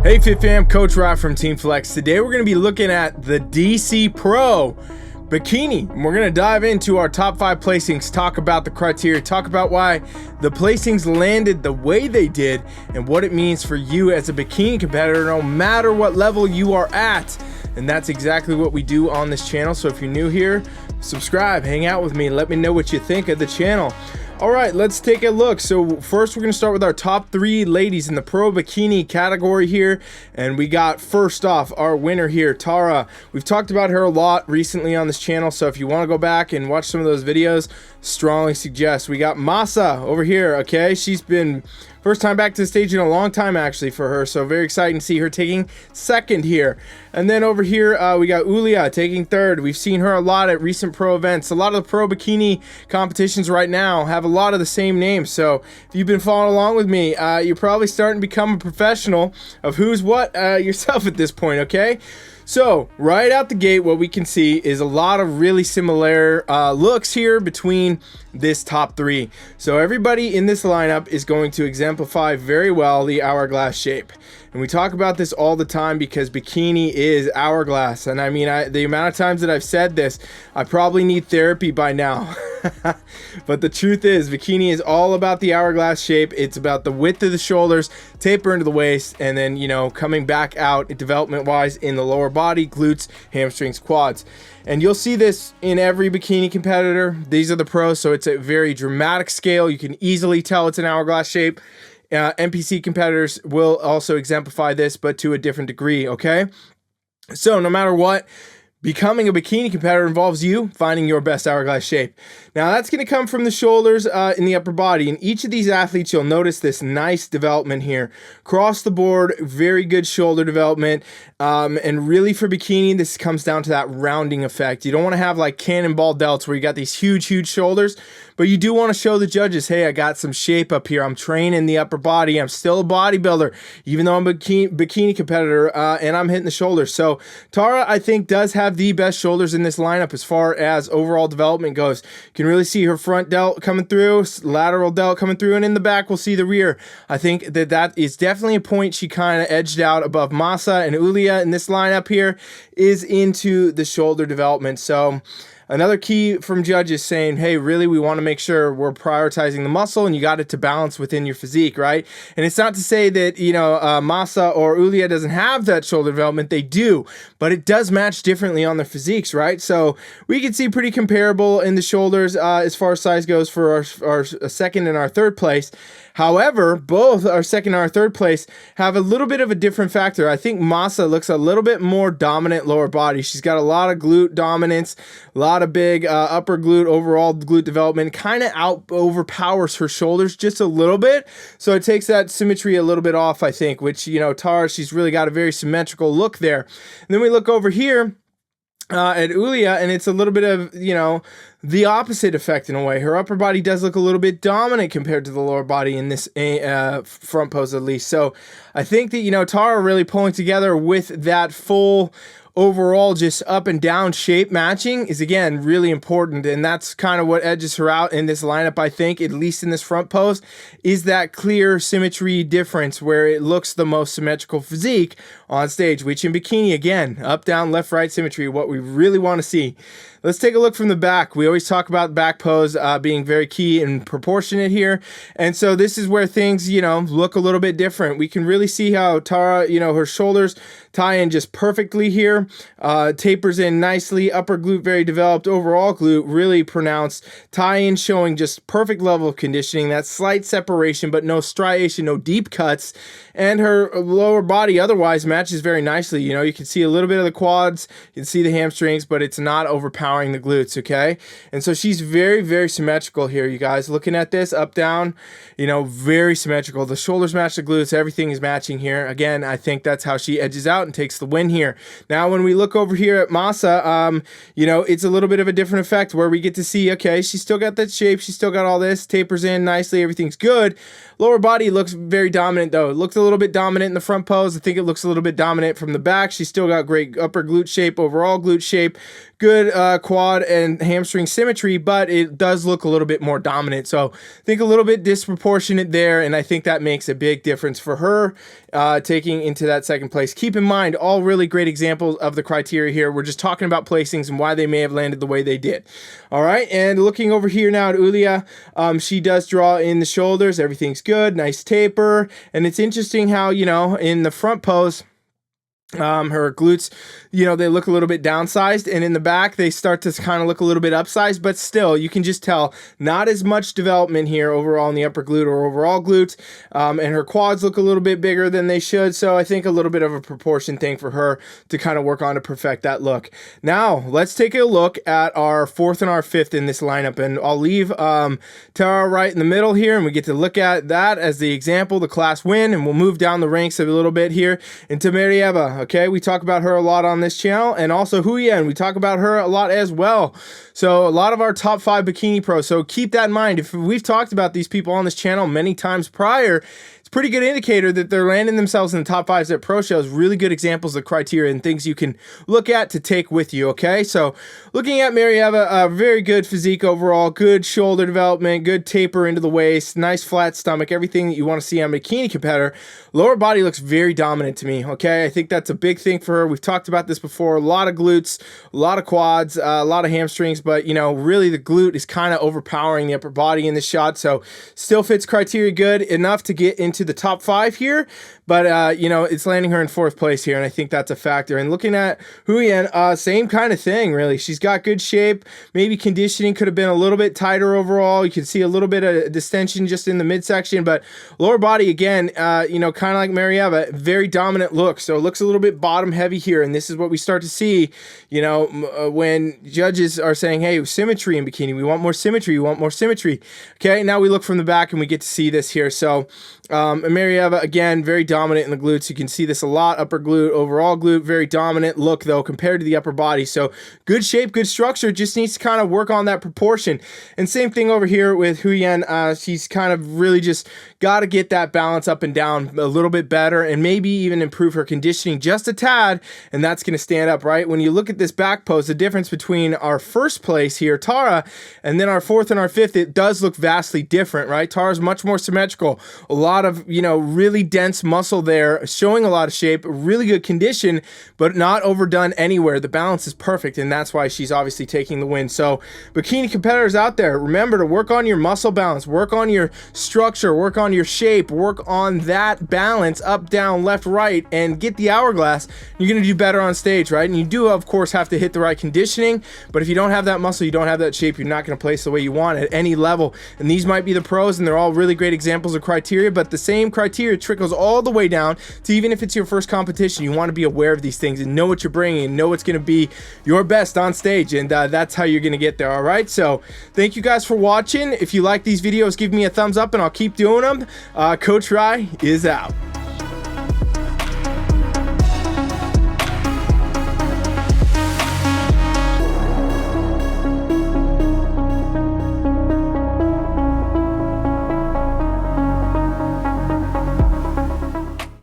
Hey Fit Fam, Coach Rob from Team FFLEX. Today we're going to be looking at the DC PRO Bikini, and we're going to dive into our top 5 placings, talk about the criteria, talk about why the placings landed the way they did, and what it means for you as a bikini competitor no matter what level you are at. And that's exactly what we do on this channel. So if you're new here, subscribe, hang out with me, and let me know what you think of the channel. All right, let's take a look. So first we're going to start with our top 3 ladies in the pro bikini category here. And we got first off our winner here, Tara. We've talked about her a lot recently on this channel. So if you want to go back and watch some of those videos, strongly suggest. We got Masa over here, okay? She's been first time back to the stage in a long time actually for her. So very exciting to see her taking second here. And then over here we got Ulia taking third. We've seen her a lot at recent pro events. A lot of the pro bikini competitions right now have a lot of the same names. So if you've been following along with me, you're probably starting to become a professional of who's what yourself at this point, okay? So right out the gate, what we can see is a lot of really similar looks here between this top 3. So everybody in this lineup is going to exemplify very well the hourglass shape. And we talk about this all the time because bikini is hourglass. And I mean, the amount of times that I've said this, I probably need therapy by now. But the truth is, bikini is all about the hourglass shape. It's about the width of the shoulders, taper into the waist, and then, you know, coming back out development-wise in the lower body, glutes, hamstrings, quads. And you'll see this in every bikini competitor. These are the pros, so it's a very dramatic scale. You can easily tell it's an hourglass shape. NPC competitors will also exemplify this, but to a different degree, okay? So no matter what, becoming a bikini competitor involves you finding your best hourglass shape. Now that's going to come from the shoulders in the upper body. In each of these athletes, you'll notice this nice development here. Across the board, very good shoulder development. And really for bikini, this comes down to that rounding effect. You don't want to have like cannonball delts where you got these huge shoulders, but you do want to show the judges, hey, I got some shape up here. I'm training the upper body. I'm still a bodybuilder, even though I'm a bikini competitor, and I'm hitting the shoulders. So Tara, I think, does have the best shoulders in this lineup as far as overall development goes. You can really see her front delt coming through, lateral delt coming through, and in the back we'll see the rear. I think that is definitely a point she kind of edged out above Masa and Ulia in this lineup here, is into the shoulder development. So another key from judges saying, hey, really, we want to make sure we're prioritizing the muscle and you got it to balance within your physique, right? And it's not to say that, you know, Masa or Ulia doesn't have that shoulder development. They do, but it does match differently on their physiques, right? So we can see pretty comparable in the shoulders as far as size goes for our second and our third place. However, both our second and our third place have a little bit of a different factor. I think Masa looks a little bit more dominant lower body. She's got a lot of glute dominance, a lot of big upper glute, overall glute development, kind of overpowers her shoulders just a little bit. So it takes that symmetry a little bit off, I think, which, you know, Tara, she's really got a very symmetrical look there. And then we look over here at Ulia, and it's a little bit of, you know, the opposite effect in a way. Her upper body does look a little bit dominant compared to the lower body in this front pose at least. So I think that, you know, Tara really pulling together with that full overall just up and down shape matching is, again, really important. And that's kind of what edges her out in this lineup, I think, at least in this front pose, is that clear symmetry difference where it looks the most symmetrical physique on stage, which in bikini, again, up, down, left, right symmetry, what we really want to see. Let's take a look from the back. We always talk about back pose being very key and proportionate here. And so this is where things, you know, look a little bit different. We can really see how Tara, you know, her shoulders tie in just perfectly here. Tapers in nicely. Upper glute very developed. Overall glute really pronounced. Tie in showing just perfect level of conditioning. That slight separation, but no striation, no deep cuts. And her lower body otherwise matches very nicely. You know, you can see a little bit of the quads. You can see the hamstrings, but it's not overpowering the glutes, okay? And so she's very, very symmetrical here, you guys. Looking at this, up, down, you know, very symmetrical. The shoulders match the glutes. Everything is matching here. Again, I think that's how she edges out and takes the win here. Now, when we look over here at Masa, you know, it's a little bit of a different effect where we get to see, okay, she's still got that shape. She's still got all this. Tapers in nicely. Everything's good. Lower body looks very dominant, though. It looks a little bit dominant in the front pose. I think it looks a little bit dominant from the back. She's still got great upper glute shape, overall glute shape, good quad and hamstring symmetry, but it does look a little bit more dominant. So I think a little bit disproportionate there, and I think that makes a big difference for her taking into that second place. Keep in mind, all really great examples of the criteria here. We're just talking about placings and why they may have landed the way they did. All right, and looking over here now at Ulia, she does draw in the shoulders. Everything's good, nice taper, and it's interesting how, you know, in the front pose, her glutes, you know, they look a little bit downsized, and in the back they start to kind of look a little bit upsized, but still you can just tell not as much development here overall in the upper glute or overall glutes, and her quads look a little bit bigger than they should. So I think a little bit of a proportion thing for her to kind of work on to perfect that look. Now let's take a look at our fourth and our fifth in this lineup, and I'll leave Tara right in the middle here, and we get to look at that as the example, the class win, and we'll move down the ranks a little bit here into Marieva. Okay, we talk about her a lot on this channel, and also Huyen, we talk about her a lot as well. So a lot of our top 5 bikini pros. So keep that in mind. If we've talked about these people on this channel many times prior, it's a pretty good indicator that they're landing themselves in the top 5s at pro shows. Really good examples of criteria and things you can look at to take with you. Okay, so looking at Marieva, a very good physique overall, good shoulder development, good taper into the waist, nice flat stomach, everything that you want to see on a bikini competitor. Lower body looks very dominant to me. Okay, I think that's a big thing for her. We've talked about this before. A lot of glutes, a lot of quads, a lot of hamstrings, but you know, really the glute is kind of overpowering the upper body in this shot. So still fits criteria good enough to get into the top 5 here, but you know, it's landing her in 4th place here, and I think that's a factor. And looking at Huyen, same kind of thing really. She's got good shape, maybe conditioning could have been a little bit tighter overall. You can see a little bit of distension just in the midsection, but lower body again, you know, kind of like Marieva, very dominant look. So it looks a little bit bottom heavy here, and this is what we start to see, you know, when judges are saying, hey, symmetry in bikini, we want more symmetry, we want more symmetry. Okay, now we look from the back and we get to see this here. So Marieva, again, very dominant in the glutes. You can see this a lot. Upper glute, overall glute, very dominant look though compared to the upper body. So good shape, good structure, just needs to kind of work on that proportion. And same thing over here with Huyen. She's kind of really just got to get that balance up and down a little bit better, and maybe even improve her conditioning just a tad, and that's going to stand up, right? When you look at this back pose, the difference between our first place here, Tara, and then our 4th and our 5th, it does look vastly different, right? Tara's much more symmetrical, a lot of, you know, really dense muscle there, showing a lot of shape, really good condition, but not overdone anywhere. The balance is perfect, and that's why she's obviously taking the win. So bikini competitors out there, remember to work on your muscle balance, work on your structure, work on your shape, work on that balance, up, down, left, right, and get the hourglass. You're going to do better on stage, right? And you do, of course, have to hit the right conditioning, but if you don't have that muscle, you don't have that shape, you're not going to place the way you want at any level. And these might be the pros, and they're all really great examples of criteria, but the same criteria trickles all the way down to even if it's your first competition. You want to be aware of these things and know what you're bringing and know what's going to be your best on stage, and that's how you're going to get there. All right, so thank you guys for watching. If you like these videos, give me a thumbs up and I'll keep doing them. Coach Rye is out.